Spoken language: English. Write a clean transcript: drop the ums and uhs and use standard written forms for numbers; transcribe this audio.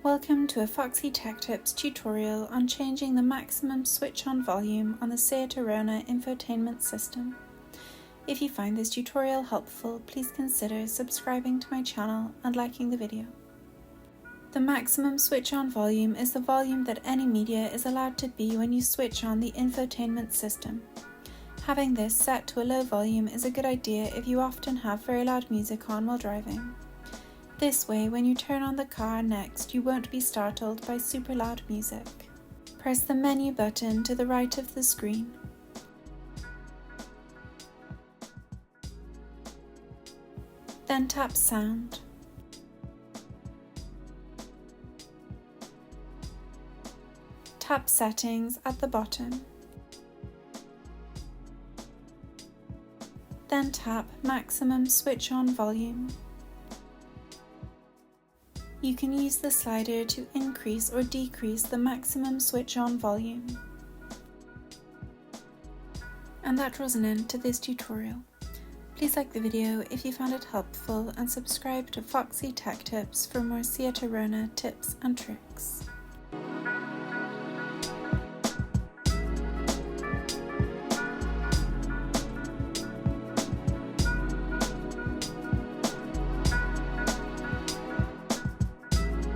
Welcome to a Foxy Tech Tips tutorial on changing the maximum switch-on volume on the Seat Arona infotainment system. If you find this tutorial helpful, please consider subscribing to my channel and liking the video. The maximum switch-on volume is the volume that any media is allowed to be when you switch on the infotainment system. Having this set to a low volume is a good idea if you often have very loud music on while driving. This way, when you turn on the car next, you won't be startled by super loud music. Press the menu button to the right of the screen. Then tap Sound. Tap Settings at the bottom. Then tap Maximum Switch-On Volume. You can use the slider to increase or decrease the maximum switch-on volume. And that draws an end to this tutorial. Please like the video if you found it helpful and subscribe to Foxy Tech Tips for more Seat Arona tips and tricks.